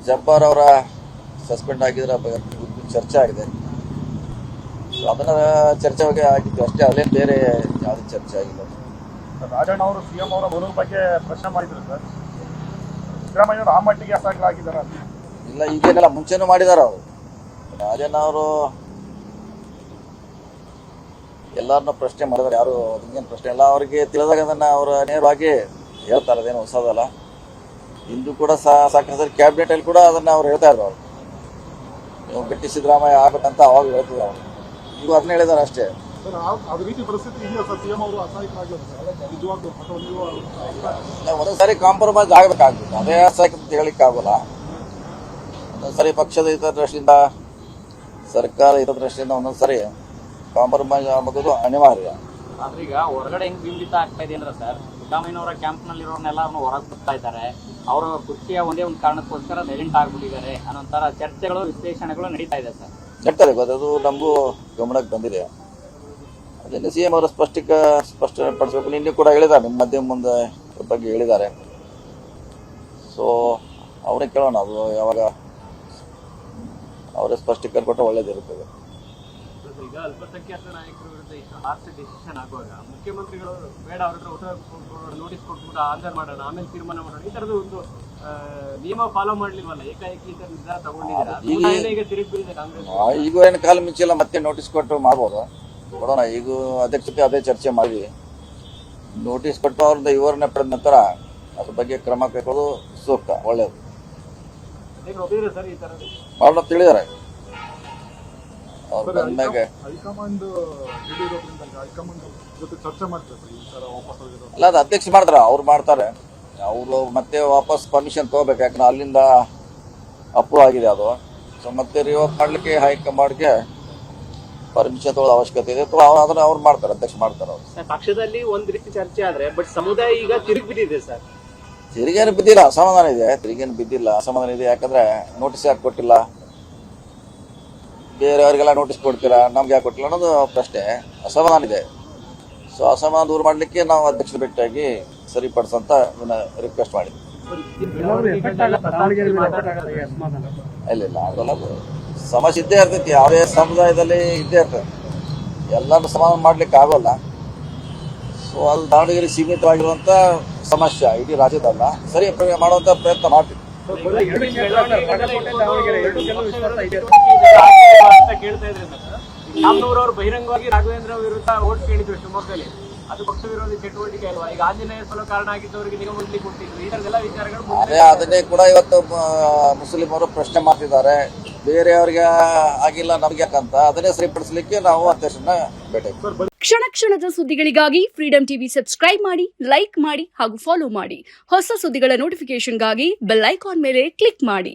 ಜಬ್ಬಾರ್ ಅವರ ಸಸ್ಪೆಂಡ್ ಆಗಿದ್ರ ಚರ್ಚೆ ಆಗಿದೆ. ಅದನ್ನ ಚರ್ಚೆ ಆಗಿತ್ತು ಅಷ್ಟೇ, ಅಲ್ಲೇನು ಬೇರೆ ಯಾವುದೇ ಚರ್ಚೆ ಆಗಿಲ್ಲ. ರಾಜಣ್ಣ ಅವರು ಸಿಎಂ ಅವರ ಬರುವ ಬಗ್ಗೆ ಪ್ರಶ್ನೆ ಮಾಡಿದ್ರು ಸರ್. ಸಿದ್ದರಾಮಯ್ಯ ಆ ಮಟ್ಟಿಗೆ ಅಸಹ್ಯರಾಗಿದ್ದಾರ? ಇಲ್ಲ, ಈಗೇನೆಲ್ಲ ಮುಂಚೆನೂ ಮಾಡಿದಾರ ಅವರು. ರಾಜಣ್ಣ ಅವರು ಎಲ್ಲರನ್ನ ಪ್ರಶ್ನೆ ಮಾಡಿದಾರೆ, ಯಾರು ಅದನ್ನೇನು ಪ್ರಶ್ನೆ ಇಲ್ಲ. ಅವರಿಗೆ ತಿಳಿದಾಗ ಅದನ್ನು ಅವರು ನೇರವಾಗಿ ಹೇಳ್ತಾರೆ, ಅದೇನು ಹೊಸದಲ್ಲ. ಇಂದು ಕೂಡ ಸಾಕಷ್ಟು ಸರಿ ಕ್ಯಾಬಿನೆಟಲ್ಲಿ ಕೂಡ ಅದನ್ನು ಅವ್ರು ಹೇಳ್ತಾ ಇದ್ರು. ಅವರು ಗಟ್ಟಿ ಸಿದ್ದರಾಮಯ್ಯ ಆಗ್ಬೇಕಂತ ಅವಾಗ ಹೇಳ್ತಿದ್ರು ಅವರು. ಈಗ ಅದನ್ನ ಹೇಳಿದಾರೆ ಅಷ್ಟೇ. ಒಂದೊಂದ್ಸರಿ ಕಾಂಪ್ರಮೈಸ್ ಆಗಬೇಕಾಗ್ತದೆ, ಅದೇ ಅಸಹ್ಯ ಅಂತ ಹೇಳಿಕ್ಕೆ ಆಗೋಲ್ಲ. ಒಂದೊಂದ್ಸರಿ ಪಕ್ಷದ ಹಿತದೃಷ್ಟಿಯಿಂದ, ಸರ್ಕಾರ ಹಿತದೃಷ್ಟಿಯಿಂದ ಒಂದೊಂದ್ಸರಿ ಕಾಂಪ್ರಮೈಸ್ ಆಗೋದು ಅನಿವಾರ್ಯ. ಆದ್ರೆ ಈಗ ಹೊರಗಡೆ ಹೆಂಗ್ ಬಿಂಬಿತ ಆಗ್ತಾ ಇದೆ ಅಂದ್ರೆ ಸರ್, ಸಿದ್ದರಾಮಯ್ಯನವರ ಕ್ಯಾಂಪ್ ನಲ್ಲಿರೋರ್ನೆಲ್ಲರನ್ನು ಹೊರಗೆ ಬರ್ತಾ ಇದ್ದಾರೆ. ಅವರ ಕುರ್ಚಿಯ ಒಂದೇ ಒಂದು ಕಾರಣಕ್ಕೋಸ್ಕರ ಸೈಲೆಂಟ್ ಆಗ್ಬಿಟ್ಟಿದ್ದಾರೆ ಅನ್ನೋಂತರ ಚರ್ಚೆಗಳು, ವಿಶ್ಲೇಷಣೆಗಳು ನಡೀತಾ ಇದೆ ಸರ್. ನಡ್ತಾರೆ, ಅದು ನಮಗೂ ಗಮನಕ್ಕೆ ಬಂದಿದೆ. ಅದನ್ನು ಸಿಎಂ ಅವರು ಸ್ಪಷ್ಟನೆ ಪಡಿಸಬೇಕು. ನಿನ್ನೆ ಕೂಡ ಹೇಳಿದ್ದಾರೆ, ನಿಮ್ಮ ಮಾಧ್ಯಮ ಮುಂದೆ ಬಗ್ಗೆ ಹೇಳಿದ್ದಾರೆ. ಸೊ ಅವರೇ ಕೇಳೋಣ, ಅದು ಯಾವಾಗ ಅವರೇ ಸ್ಪಷ್ಟೀಕರಣ ಕೊಟ್ಟರೆ ಒಳ್ಳೇದಿರುತ್ತದೆ. ಈಗ ಅಲ್ಪಸಂಖ್ಯಾತ ನಾಯಕರ ವಿರುದ್ಧ ಇಷ್ಟು ಹಾರ್ಸ್ ಡಿಸಿಷನ್ ಆಗುವಾಗ ಮುಖ್ಯಮಂತ್ರಿಗಳು ಬೇಡ ಅವ್ರ ಹತ್ರ ನೋಟಿಸ್ ಕೊಟ್ಬಿಟ್ಟು ಆನ್ಸರ್ ಮಾಡೋಣ, ಆಮೇಲೆ ತೀರ್ಮಾನ ಮಾಡೋಣ, ಈ ತರದ ಒಂದು ನಿಯಮ ಫಾಲೋ ಮಾಡ್ಲಿಲ್ವಲ್ಲ, ಏಕಾಏಕಿ ಈ ತರ ನಿರ್ಧಾರ ತಗೊಂಡಿದ್ದೀರಾ? ಈಗ ತಿರುಗಿ ಬೀಳಿದೆ ಕಾಂಗ್ರೆಸ್. ಈಗ ಏನು ಕಾಲ ಮಿಂಚಿಲ್ಲ, ಮತ್ತೆ ನೋಟಿಸ್ ಕೊಟ್ಟು ಮಾಡ್ಬೋದು, ಕೊಡೋಣ. ಈಗ ಅಧ್ಯಕ್ಷತೆ ಅದೇ ಚರ್ಚೆ ಮಾಡಿ ನೋಟಿಸ್ ಕೊಟ್ಟು ಅವ್ರದ್ದು ವಿವರಣೆ ಪಡೆದ ನಂತರ ಅದ್ರ ಬಗ್ಗೆ ಕ್ರಮ ಕೈಗೊಳ್ಳೋದು ಸೂಕ್ತ, ಒಳ್ಳೆಯದು. ಮಾಡೋಣ ತಿಳಿದಾರೆ ಅವ್ರು ಬಂದ್ಮೇಲೆ. ಅಲ್ಲ, ಅದು ಅಧ್ಯಕ್ಷ ಮಾಡ್ತಾರೆ, ಅವ್ರು ಮಾಡ್ತಾರೆ. ಅವರು ಮತ್ತೆ ವಾಪಸ್ ಪರ್ಮಿಷನ್ ತಗೋಬೇಕು, ಯಾಕಂದ್ರೆ ಅಲ್ಲಿಂದ ಅಪ್ರೂವ್ ಆಗಿದೆ ಅದು. ಸೊ ಮತ್ತೆ ರಿವೋಕ್ ಮಾಡ್ಲಿಕ್ಕೆ ಹೈಕಮಾಂಡ್ಗೆ ಪರ್ಮಿಷನ್ ತಗೊಳ್ಳೋ ಅವಶ್ಯಕತೆ ಇದೆ. ಅದನ್ನ ಅವ್ರು ಮಾಡ್ತಾರೆ, ಅಧ್ಯಕ್ಷ ಮಾಡ್ತಾರೆ ಅವರು. ಪಕ್ಷದಲ್ಲಿ ಒಂದ್ ರೀತಿ ಚರ್ಚೆ ಆದ್ರೆ, ಬಟ್ ಸಮುದಾಯ ಈಗ ತಿರುಗಿ ಬಿದ್ದಿದೆ ಸರ್. ತಿರುಗೇನು ಬಿದ್ದಿಲ್ಲ, ಅಸಮಾಧಾನ ಇದೆ. ತಿರುಗೇನು ಬಿದ್ದಿಲ್ಲ, ಅಸಮಾಧಾನ ಇದೆ. ಯಾಕಂದ್ರೆ ನೋಟಿಸ್ ಯಾಕೆ ಕೊಟ್ಟಿಲ್ಲ, ಬೇರೆಯವರಿಗೆಲ್ಲ ನೋಟಿಸ್ ಕೊಡ್ತೀರಾ, ನಮ್ಗೆ ಯಾಕೆ ಕೊಟ್ಟಿಲ್ಲ ಅನ್ನೋದು ಪ್ರಶ್ನೆ, ಅಸಮಾಧಾನ ಇದೆ. ಸೊ ಅಸಮಾಧಾನ ದೂರ ಮಾಡಲಿಕ್ಕೆ ನಾವು ಅಧ್ಯಕ್ಷರ ಭೇಟಿಯಾಗಿ ಸರಿಪಡಿಸಂತ ರಿಕ್ವೆಸ್ಟ್ ಮಾಡಿದ್ವಿ. ಇಲ್ಲ, ಆಗಲ್ಲ. ಸಮಸ್ಯೆ ಇದ್ದೇ ಇರ್ತೈತಿ, ಯಾವುದೇ ಸಮುದಾಯದಲ್ಲಿ ಇದ್ದೇ ಇರ್ತದೆ. ಎಲ್ಲರೂ ಸಮಾಧಾನ ಮಾಡ್ಲಿಕ್ಕೆ ಆಗೋಲ್ಲ. ಸೊ ಅದು ದಾವಣಗೆರೆ ಸೀಮಿತವಾಗಿರುವಂಥ ಸಮಸ್ಯೆ, ಇಡೀ ರಾಜ್ಯದಲ್ಲ. ಸರಿ ಮಾಡುವಂಥ ಪ್ರಯತ್ನ ಮಾಡ್ತೀವಿ. ರಾಮನೂರವರು ಬಹಿರಂಗವಾಗಿ ರಾಘವೇಂದ್ರ ವಿರುದ್ಧ ಓಟ್ ಕೇಳಿದ್ರು ಶಿವಮೊಗ್ಗದಲ್ಲಿ, ಅದು ಪಕ್ಷ ವಿರೋಧಿ ಚಟುವಟಿಕೆ ಅಲ್ವಾ? ಈಗ ಆಂಜನೇಯ ಸಲ ಕಾರಣ ಆಗಿದ್ದವರಿಗೆ ನಿಗಮದಲ್ಲಿ ಕೊಟ್ಟಿದ್ರು, ಈ ತರದೆಲ್ಲ ವಿಚಾರಗಳು. ಅದನ್ನೇ ಕೂಡ ಇವತ್ತು ಮುಸ್ಲಿಮರು ಪ್ರಶ್ನೆ ಮಾಡ್ತಿದ್ದಾರೆ, ಬೇರೆಯವ್ರಿಗೆ ಆಗಿಲ್ಲ ನಮ್ಗೆ ಯಾಕಂತ. ಅದನ್ನೇ ಸರಿಪಡಿಸಲಿಕ್ಕೆ ನಾವು ಅಧ್ಯಕ್ಷರನ್ನ ಭೇಟಿ. ಕ್ಷಣ ಕ್ಷಣದ ಸುದ್ದಿಗಳಿಗಾಗಿ ಫ್ರೀಡಂ ಟಿವಿ ಸಬ್ಸ್ಕ್ರೈಬ್ ಮಾಡಿ, ಲೈಕ್ ಮಾಡಿ ಹಾಗೂ ಫಾಲೋ ಮಾಡಿ. ಹೊಸ ಸುದ್ದಿಗಳ ನೋಟಿಫಿಕೇಶನ್ಗಾಗಿ ಬೆಲ್ ಐಕಾನ್ ಮೇಲೆ ಕ್ಲಿಕ್ ಮಾಡಿ.